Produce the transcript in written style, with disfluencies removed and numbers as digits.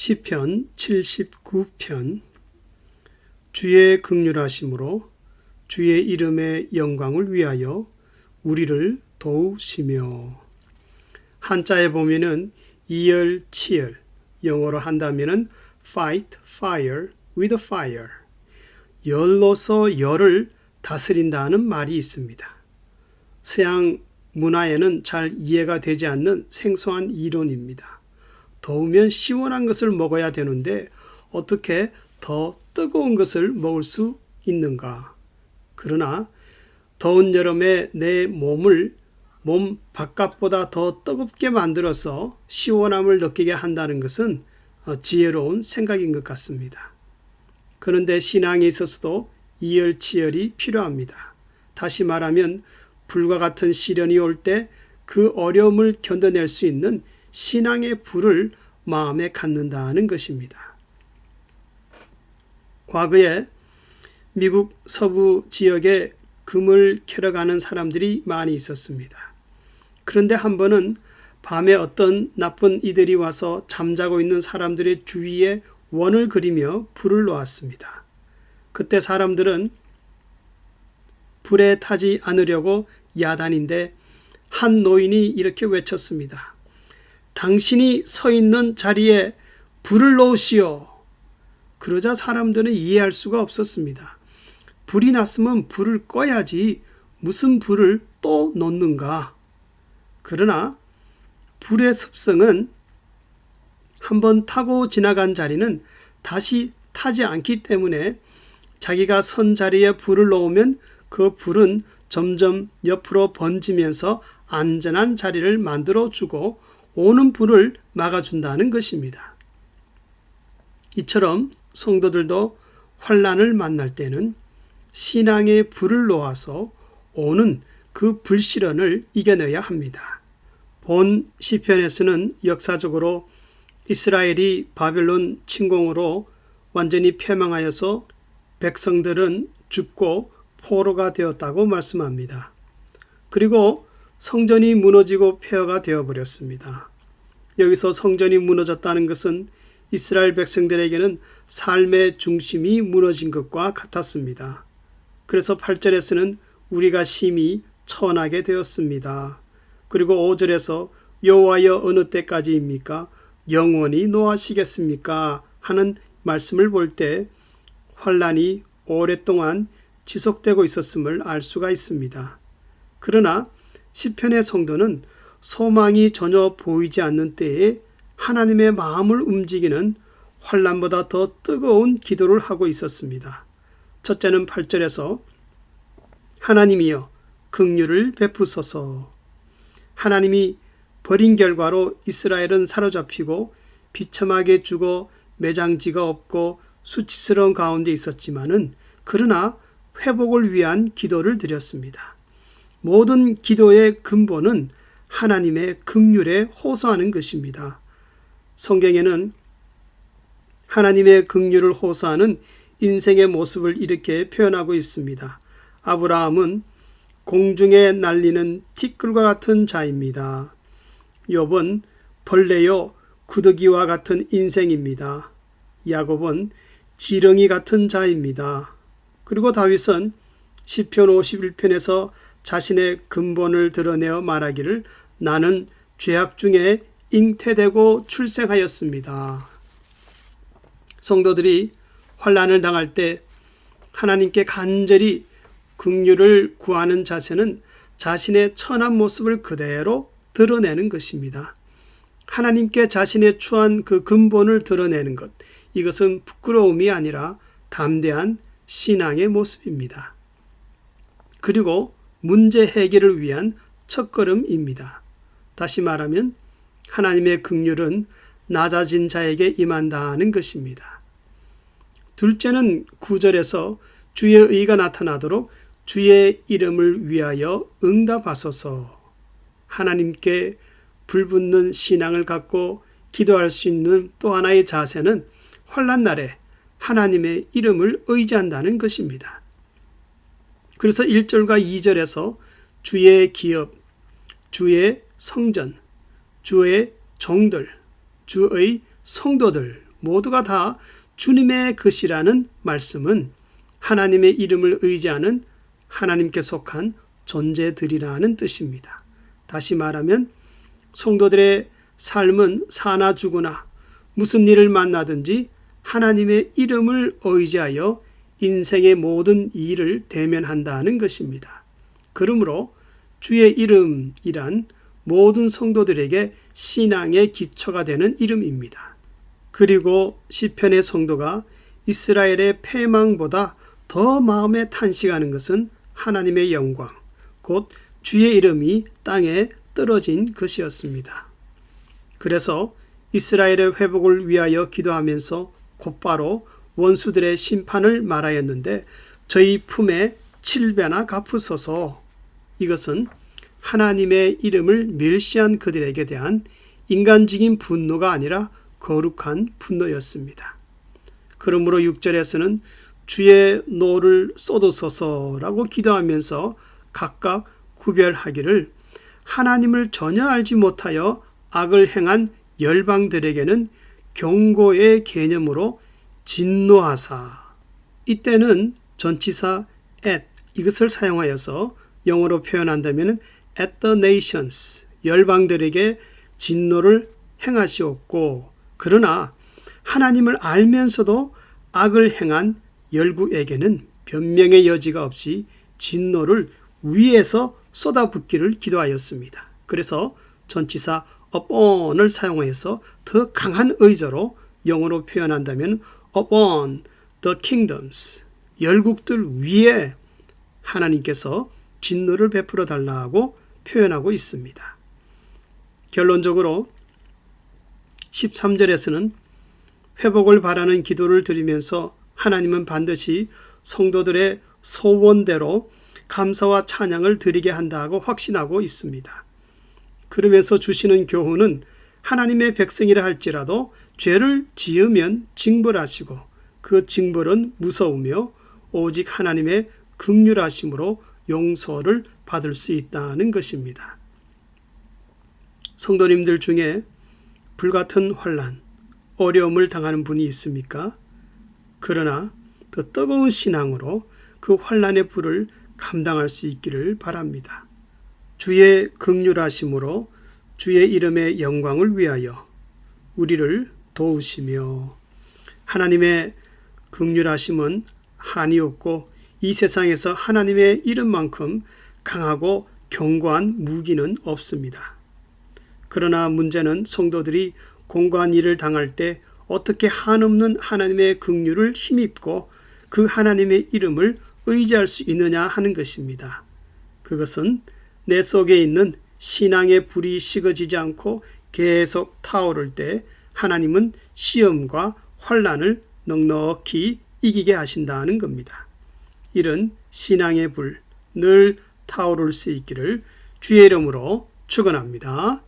시편 79편. 주의 긍휼하심으로 주의 이름의 영광을 위하여 우리를 도우시며. 한자에 보면은 이열치열, 영어로 한다면은 fight fire with fire, 열로서 열을 다스린다는 말이 있습니다. 서양 문화에는 잘 이해가 되지 않는 생소한 이론입니다. 더우면 시원한 것을 먹어야 되는데 어떻게 더 뜨거운 것을 먹을 수 있는가? 그러나 더운 여름에 내 몸 바깥보다 더 뜨겁게 만들어서 시원함을 느끼게 한다는 것은 지혜로운 생각인 것 같습니다. 그런데 신앙에 있어서도 이열치열이 필요합니다. 다시 말하면 불과 같은 시련이 올 때 그 어려움을 견뎌낼 수 있는 신앙의 불을 마음에 갖는다는 것입니다. 과거에 미국 서부 지역에 금을 캐러 가는 사람들이 많이 있었습니다. 그런데 한 번은 밤에 어떤 나쁜 이들이 와서 잠자고 있는 사람들의 주위에 원을 그리며 불을 놓았습니다. 그때 사람들은 불에 타지 않으려고 야단인데 한 노인이 이렇게 외쳤습니다. 당신이 서 있는 자리에 불을 놓으시오. 그러자 사람들은 이해할 수가 없었습니다. 불이 났으면 불을 꺼야지 무슨 불을 또 놓는가. 그러나 불의 습성은 한번 타고 지나간 자리는 다시 타지 않기 때문에 자기가 선 자리에 불을 놓으면 그 불은 점점 옆으로 번지면서 안전한 자리를 만들어주고 오는 불을 막아준다는 것입니다. 이처럼 성도들도 환난을 만날 때는 신앙의 불을 놓아서 오는 그 불시련을 이겨내야 합니다. 본 시편에서는 역사적으로 이스라엘이 바벨론 침공으로 완전히 패망하여서 백성들은 죽고 포로가 되었다고 말씀합니다. 그리고 성전이 무너지고 폐허가 되어버렸습니다. 여기서 성전이 무너졌다는 것은 이스라엘 백성들에게는 삶의 중심이 무너진 것과 같았습니다. 그래서 8절에서는 우리가 심히 천하게 되었습니다. 그리고 5절에서 여호와여 어느 때까지입니까? 영원히 노하시겠습니까? 하는 말씀을 볼 때 환난이 오랫동안 지속되고 있었음을 알 수가 있습니다. 그러나 시편의 성도는 소망이 전혀 보이지 않는 때에 하나님의 마음을 움직이는 환난보다 더 뜨거운 기도를 하고 있었습니다. 첫째는 8절에서 하나님이여 긍휼을 베푸소서. 하나님이 버린 결과로 이스라엘은 사로잡히고 비참하게 죽어 매장지가 없고 수치스러운 가운데 있었지만은 그러나 회복을 위한 기도를 드렸습니다. 모든 기도의 근본은 하나님의 긍휼에 호소하는 것입니다. 성경에는 하나님의 긍휼을 호소하는 인생의 모습을 이렇게 표현하고 있습니다. 아브라함은 공중에 날리는 티끌과 같은 자입니다. 욥은 벌레요 구더기와 같은 인생입니다. 야곱은 지렁이 같은 자입니다. 그리고 다윗은 시편 51편에서 자신의 근본을 드러내어 말하기를 나는 죄악 중에 잉태되고 출생하였습니다. 성도들이 환난을 당할 때 하나님께 간절히 긍휼을 구하는 자세는 자신의 천한 모습을 그대로 드러내는 것입니다. 하나님께 자신의 추한 그 근본을 드러내는 것, 이것은 부끄러움이 아니라 담대한 신앙의 모습입니다. 그리고 문제 해결을 위한 첫걸음입니다. 다시 말하면 하나님의 긍휼은 낮아진 자에게 임한다는 것입니다. 둘째는 9절에서 주의 의가 나타나도록 주의 이름을 위하여 응답하소서. 하나님께 불붙는 신앙을 갖고 기도할 수 있는 또 하나의 자세는 환난 날에 하나님의 이름을 의지한다는 것입니다. 그래서 1절과 2절에서 주의 기업, 주의 성전, 주의 종들, 주의 성도들 모두가 다 주님의 것이라는 말씀은 하나님의 이름을 의지하는 하나님께 속한 존재들이라는 뜻입니다. 다시 말하면 성도들의 삶은 사나 죽으나 무슨 일을 만나든지 하나님의 이름을 의지하여 인생의 모든 일을 대면한다는 것입니다. 그러므로 주의 이름이란 모든 성도들에게 신앙의 기초가 되는 이름입니다. 그리고 시편의 성도가 이스라엘의 패망보다 더 마음에 탄식하는 것은 하나님의 영광, 곧 주의 이름이 땅에 떨어진 것이었습니다. 그래서 이스라엘의 회복을 위하여 기도하면서 곧바로 원수들의 심판을 말하였는데 저희 품에 7배나 갚으소서. 이것은 하나님의 이름을 멸시한 그들에게 대한 인간적인 분노가 아니라 거룩한 분노였습니다. 그러므로 6절에서는 주의 노를 쏟으소서라고 기도하면서 각각 구별하기를 하나님을 전혀 알지 못하여 악을 행한 열방들에게는 경고의 개념으로 진노하사. 이때는 전치사 at 이것을 사용하여서 영어로 표현한다면 at the nations 열방들에게 진노를 행하시옵고, 그러나 하나님을 알면서도 악을 행한 열국에게는 변명의 여지가 없이 진노를 위에서 쏟아붓기를 기도하였습니다. 그래서 전치사 upon을 사용해서 더 강한 의저로 영어로 표현한다면 upon the kingdoms 열국들 위에 하나님께서 진노를 베풀어 달라고 표현하고 있습니다. 결론적으로 13절에서는 회복을 바라는 기도를 드리면서 하나님은 반드시 성도들의 소원대로 감사와 찬양을 드리게 한다고 확신하고 있습니다. 그러면서 주시는 교훈은 하나님의 백성이라 할지라도 죄를 지으면 징벌하시고 그 징벌은 무서우며 오직 하나님의 긍휼하심으로 용서를 받을 수 있다는 것입니다. 성도님들 중에 불같은 환난, 어려움을 당하는 분이 있습니까? 그러나 더 뜨거운 신앙으로 그 환난의 불을 감당할 수 있기를 바랍니다. 주의 긍휼하심으로 주의 이름의 영광을 위하여 우리를 도우시며, 하나님의 긍휼하심은 한이 없고 이 세상에서 하나님의 이름만큼 강하고 견고한 무기는 없습니다. 그러나 문제는 성도들이 공고한 일을 당할 때 어떻게 한없는 하나님의 긍휼을 힘입고 그 하나님의 이름을 의지할 수 있느냐 하는 것입니다. 그것은 내 속에 있는 신앙의 불이 식어지지 않고 계속 타오를 때 하나님은 시험과 환난을 넉넉히 이기게 하신다는 겁니다. 이런 신앙의 불 늘 타오를 수 있기를 주의 이름으로 축원합니다.